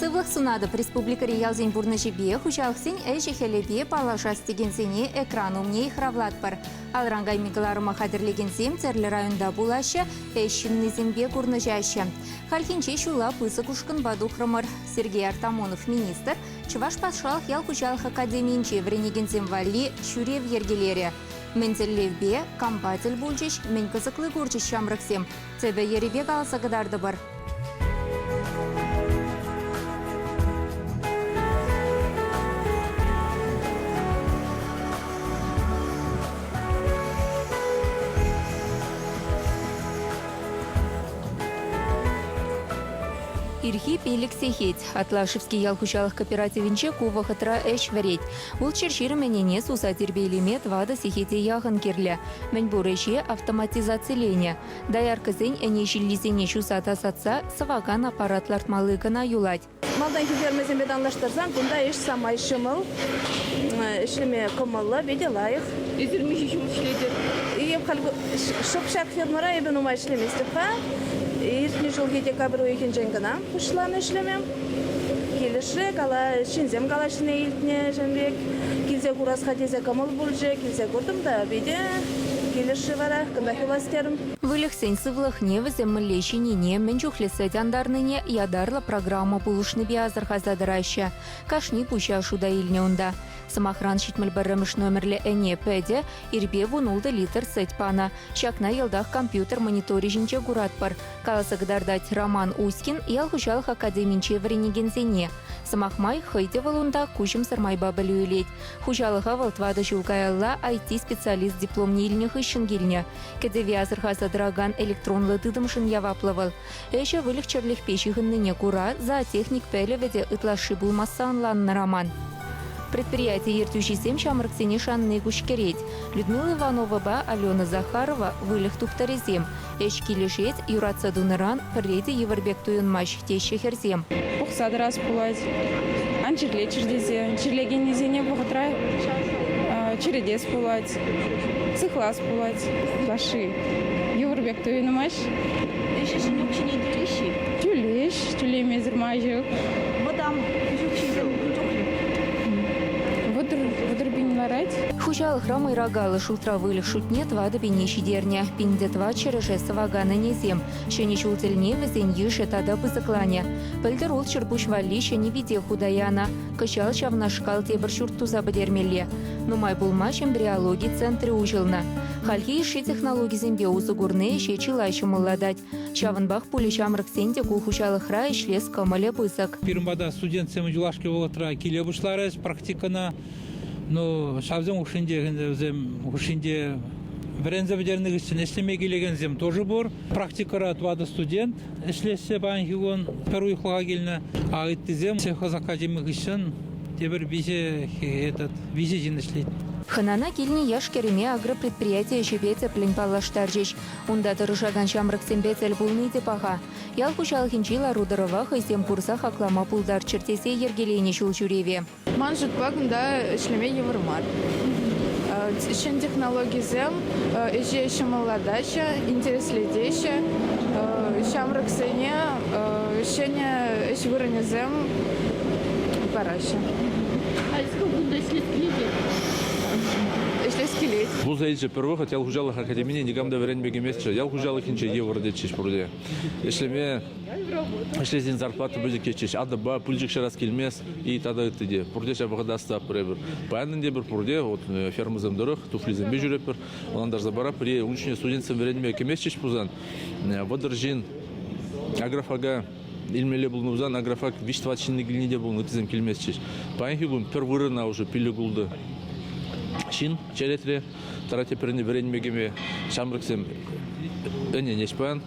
Сывлық сунадып республикари ялзен бурнажибе хучалықсен әші хелебе палашас дегенсене экран умне ихравлат бар. Алрангай мигаларыма хадырлегенсем церлі районда булашы әшінні зембе курнажашы. Халхинче шула пысы кушкын баду хрымыр. Сергей Артамонов министр, Чуваш патшалық ял хучалық академиинче вренегенсем валли шурев ергелері. Мензеллевбе кампатель булчиш, мен кызыклы курчиш шамрыксем. Цебе еребе қалса гыдарды бар. Ирхи пелік сехет. Атлашевский ялхучалық кооперативінче кува хытра әш вәрет. Ол чершері менене суса тербейлемет вады сехете яғын керлі. Мен бұреше автоматизацияление. Даяр кізен әнешіллізене шусата сатса сываган аппаратлартмалығына юлать. Малдан фермезен беданлаштырсаң, бұнда еш самай шымыл, ішлеме қымылы, беделайық. Ezilmiş işimiz işleyecek. Ем қалғы шықшақ фермера ебін умай ішлеместіпқа. Иртні жылғы декабрь ойкен жәнгіна ұшыланы ішлемем. Келіші, қала шинзем қала ішіне елтіне жәнбек. Келзе құрасқа дезе қымыл бұлжы, келзе көрдім да беде. Келіші вара, қындақы властерім. Вылықсен сывлық невізем мүлешініне менчухлесі дяндарныне ядарла программа бұлышны биазыр қазадырайшы. Кашни пуща шуда илне онда. Самахран шитміл біріміш номерлі әне пәде ирбе вунулды литр сәт пана. Шакна елдақ компьютер мониторижінче гурат бар. Каласығдардать Роман Ускин ялғышалық академинче вренегензене. Самахмай хыйде валунда кушым сырмайба білуелет. Хужалыға валтвады жылғайалла IT-специалист дипломны иліне хыщын келіне. Кәдеве азырғазадыраган электронлы дыдымшын яваплывал. Әші вылық черлік пешіғынныне кура за техник пәлеведе ытлашы булмасы анланны Роман. Предприятие ертушисем шамрыксене шанны кушкереть. Людмила Иванова ба Алена Захарова вылых тухтарезем. Эш килешет юратса дуныран пірреде еварбек туйынмаш теші херзем. Бұқсады рас бұлайды. Ан черле чердезе. Черлеген незене бұғытра чередес бұлайды. Цихлас бұлайды. Лаши. Еварбек туйынмаш. Eşi şimdi yok şimdi gelişi. Тюлеш. Тюлемезір мажық. Badam küçük şeyden çok Выдыр бинларать. Хучалық рамай рагалы шултра вылық шутнет вады бенеші дерне. Пиндетва череше саваганы незем. Шені шултельне візен еш этада бызыклане. Пілдір ол чербуш валли шені виде худаяна. Кышал шавнашкал тебір шуртуза бідермеле. Нумай булмаш эмбриологи центре ужылна. Хальхи еші технологи зембе узыгурне еше чилайшы мылладать. Шавынбақ пулі шамрыксенде ку хучалық ра ишлес камале бызык. Пирмада студент семен жулашки болатра келе бушларыз практикана. Ну, шавзем ушинде бренза бедерных için esleme gelegen тоже бор. Практикара твада студент эшлесе банхигон первый хлага гельна. А иттизем цеха академик için тебір бизе этот бизе жинешлейт. Ханана килни яш кереме агропредприятие шебеце пленпалаштаржеш. Унда дырышаган шамрыксембе цель булны депаха. Ял хучалхинчила рудырова хайсем курса хаклама пулдар чертесе ергелейне шул журеве. Ман жұтпағында ішлеме евірмар. Ішін технологии зем, іші іші молодача, интереследеші, шамрыксене, ішіне іші вырыне зем параша. А сколько если следит? Скелет. Бұл зайдже первых от ялхужалых академии никогда время бегемесче. Ялхужалых инче евро дечиш пурде. Если зин зарплата будет кечиш, ада ба пульжик шарас келмес и тогда это де. Пурде шабадаста пребер. Паянын де бір пурде вот фермазам дорог, туфлизам бежурепер. Он даже забара при учене студентам время бегемесчиш пузан. Водержин агрофага илмеле был нузан агрофаг виштвачинный глиниде был нутизам келмесчиш. Паянхигун первырына уже пилигулды. Шин, черетре, тарате перне время шамрыксем не неспан,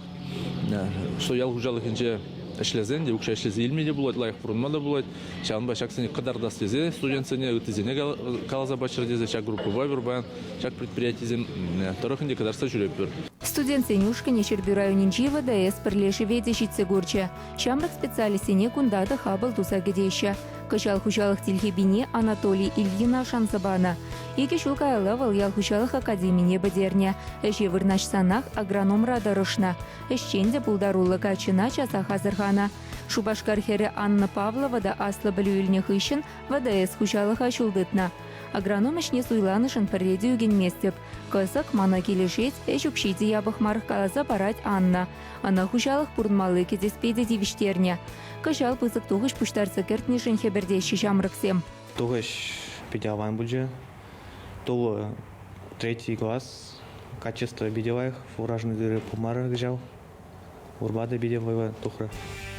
что я ужалых инже эшлезен, де укша эшлезе илмеде булат, лайх фурунмада булат, шанба шаксене кадарда слезе, студентсене утизене калаза бачырдезе, шак группы вайбербан, шак предприятизем, тарахынде кадарста жүреппер. Студент Сенюшка нечербю районинчива ДС пірлеші ведешітсе гурча. Шамрак специалисене кундады хабыл туса гедеща. Кышал хучалық тилхебине Анатолий Ильина шансабана. Еке шулкайла вал ял хучалық академине бедерне. Эше вырнаш санах агроном радарышна. Эшченде пулдарулы качына часа хазырхана. Шубашкар хере Анна Павлова да Асла Блюильне хыщен ВДС хучалыха чулдытна. Агроном ишне суйланышын пірреде үгенместеп. Кысык мана келешет эшупшиде ябық марық қаласа барать Анна. Ана хучалық бұрынмалы кезеспейді девіштерне. Кышал пызык туғыш пұштарсы кертнешін хебердеші жамрықсем. Туғыш бедяван бұлжы. Тулы 3 класс. Качество бедявайх. Фуражный дыры пумары гжал. Урбада бедявайва тухры.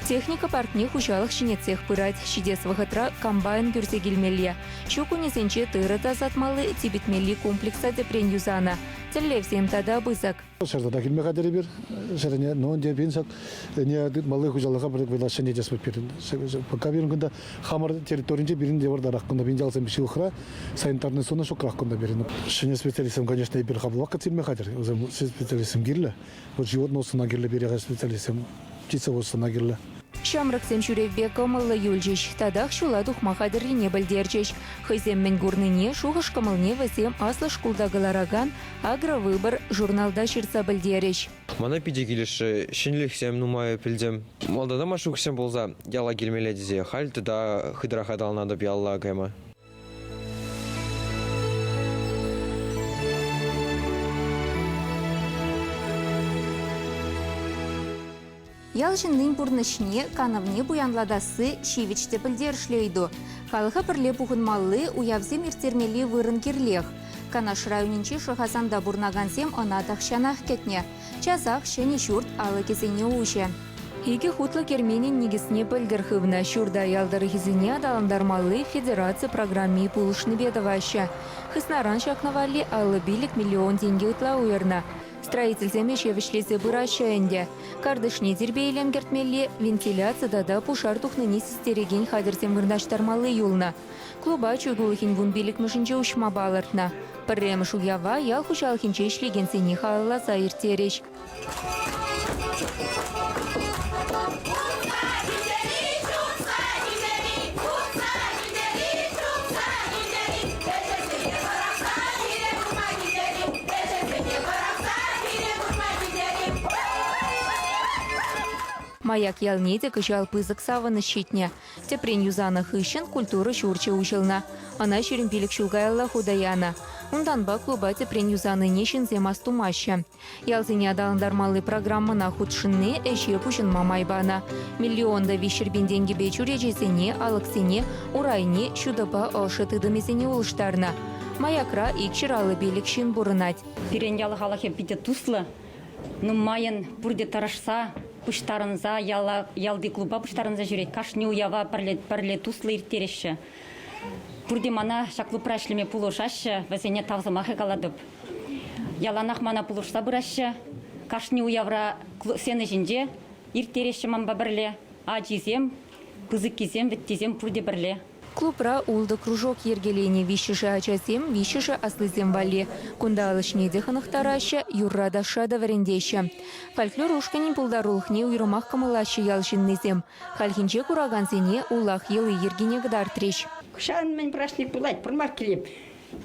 Техника партне хучалық шинецех пырать. Шидес вахатра комбайн гюрсе гельмелье. Щуку несенче тырыта сатмалы тибетмелли комплекса депрен юзана. Телле всем тада бызак. Шардада келме кадери бир. Шарыне нон де бинсак не малы хужалыга бир велошение жасап бердин. Пока бирин күндө хамар территоринде бирин де бар даракында бинжалсам биши ухра санитарный зона шок ракында берин. Шине специалистам, конечно, бир кабылак кетилме кадер. Өзүм специалистам кирле. Вот животное сына кирле берега специалистам. Птица сына кирле. Шамраксем Шуревбек кымыллы юлжиш, тадах шула тухма хадыррине білдерчеш. Хыземмен гурныне шуғыш кымылне весем аслы шкулдагылараган агровыбор журналда шырса білдереш. Мана пиде келеші, шынліксем нумай пілдем. Малдада машуксем болза, яла келмеле дезе, хальты да хыдрахадална да бялла гайма. Ялжынның бұрнышне канавне буянладасы шивичте білдершлейду. Халыға бірле бұғынмалы уявзем ертермелі вырын керлех. Канаш районинче шыхасанда бурнагансем она тахшанах кетне. Часах шені шурт алы кезене уше. Иге хутлы керменен негісіне білдірхывна шурда ялдары хизіне адаландармалы федерация программе пулышны бедаваща. Хыснаран шакнавали алы билік миллион деньги утла уерна. Строительземе шевішлесе бұращайынде. Кардышне дербейлен кертмелі вентиляцияда да пушар тухныне систереген хадырсем гырдаштармалы юлна. Клуба чугулыхин вун билік мүшінче ұшма балыртна. Пірремі шуява ял хушалхинче ішлеген сені халала сайыртереш. Маяк ялнеде кычал пызык саваны щитне. Тепрен юзана хыщен культура шурча учылна. Она шеремпилік шулгайла худаяна. Унданба клуба тепрен юзаны нешін земасту маща. Ялзыне адаландармалы программына худшынны эше пушын мамайбана. Миллионда вишербен деньги бечу режесене, алыксене, урайне, шудапа ошытыдымесене улыштарна. Маякра икширалы белік шын бұрынать. Пирен ялы халахе бите туслы. Нумайын бұрде тарашса, пуштарынза, ялды клуба пуштарынза жүрет. Кашни уява парле туслы иртереші. Бұрде мана шаклы прашлеме пулушашы, вәзене тавзымахы каладып. Яланах мана пулушса бұрашы, кашни уявра сені жінде иртереші мамба бірле. Ажизем, пызык кезем, віттезем бұрде бірле. Клубра улды кружок ергелене вишіші ачасем, вишіші аслызем вали. Кунда алышне деханықтарашы, юррада шада варендеші. Фольклор ушканин пулдарулхне уйрымақ камылашы ялшыннезем. Халхинче курагансене улах елы ергене гдар треш. Кушан мен прашник булать, пырмак келеп.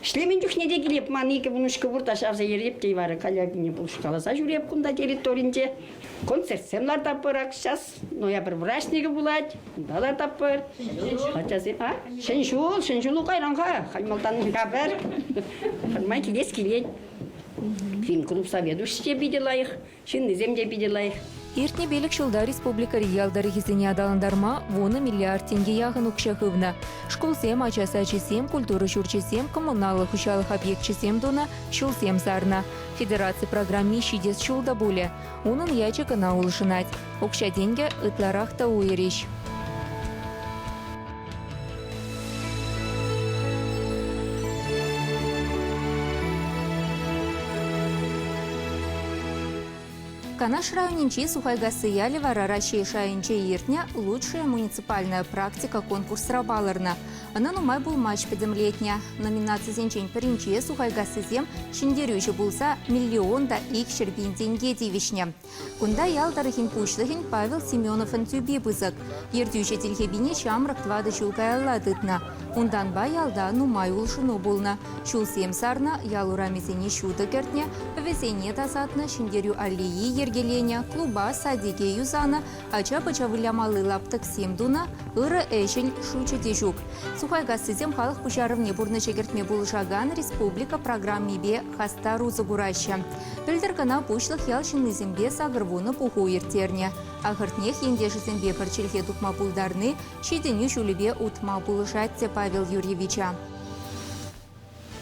Шлемен жүхнеде келеп, маныйке бұнышқы бұрташ авза ереп дейвары калябине бұлшқаласа жүреп күнда территоринде. Концертсемлар таппырак, сейчас ноябрь врачнигі булать, далар таппыр. Шыншул қайранға, хальмалтанын қабар. Пырмай келес келет. Фильм клуб соведущий биделайық, шыннезем де биделайық. Иртне белік шылда республика ялдары хизіне адаландарма воны миллиард тенге яғын ұқшақывна. Школсем, ачасачесем, культуры шурчесем, коммуналық ұшалық объектчесем дона шулсем сарна. Федерация программе шидес шулда боле. Унын ячы кына улышынать. Оқша денге ытларақта уереш. Канаш районинчи Сухайгасы Ялевара Рашей Шайинче Иртня лучшая муниципальная практика конкурс рабаларна. Она нумай был матч педемлетня. Номинация зенчень перинче Сухайгасы зем шиндерюче булса миллионда ик шербин деньги девишня. Кунда ялдарыхин пушлыхин Павел Семенов антюби бызык. Ердюче тельхебине шамрак твады шулкаялла дытна. Ундан ба ялда нумай улшыну болна. Шул сем сарна ялура месене шуды кертне, весене тасатна шиндерю аллеи ергелене, клуба садике юзана, ача-пача вылямалы лаптык семдуна, ыры эшень шучы тежук. Сухай гасызем халық пушарывне бурны чекертме булышаган республика программебе хаста рузы бураща. Пілдіркана пушлық ялшын низембе сагырвуны пуху ертерне. Ахыртнех ендешізембе парчельхе тукма пулдарны, шиденю шулебе утма булышатте Павел Юрьевича.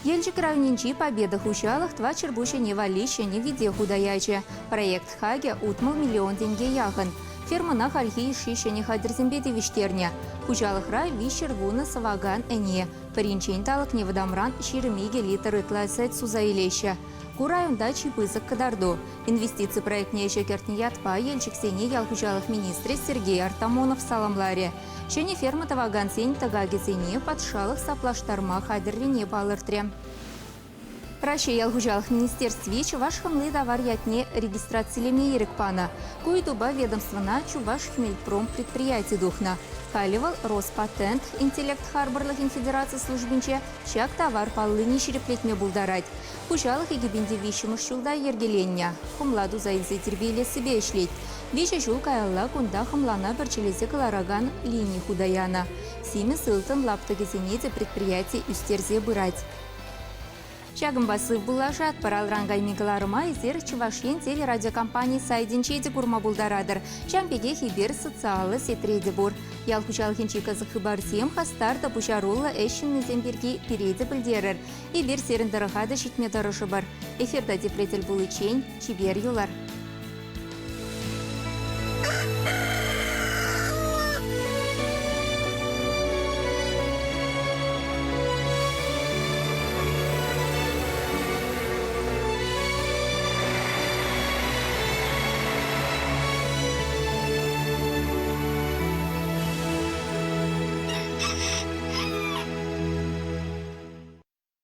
Ельчик равнинчи победа хущалых тва чербуща не валища не виде худаяче. Проект Хаге утмал $1 миллион яхан. Фирма на хальхи шище не хадерзембе девиштерня. Хущалых рай вищер вуна саваган эне. Паринчень талок не водомран ширемиге литр итласет сузаилеща. Курайон дачи пызык кадарду. Инвестиции проектне шекертният па ельчик сене ял хущалых министре Сергей Артамонов саламларе. Шене ферма таваган сень тагаге сене подшалых саплаштарма хадерлене балыртре. Раши ялгужалых министерстве чуваш хамлы товар ятне регистрациялеме ерекпана. Куйтуба ведомствана чуваш хмельпром предприятий духна. Халивал Роспатент, интеллект Харборлых Федерации службинче, чак товар паллыни череплетме булдарать. Хужалых и гибенде вищемыш шулда ергелення. Хумладу заилзе тербейле себе эшлеть. Веща шулка алла кунда хумлана перчелезе калараган линии худаяна. Сими сылтын лаптагезенеде предприятий үстерзе бырать. Чагым басы булажат паралрангай мигаларыма изер Чувашен телерадиокомпании сайдинчеде курма булдарадыр. Чампеге хибер социалы сетреде бур. Ялхучалхинчи казыхы барсем хастарда пушарулла эшин неземберги перейді білдерір. И бер серіндіріғады шитме дұрышы бар. Эфирда депретел булычень, чибер юлар.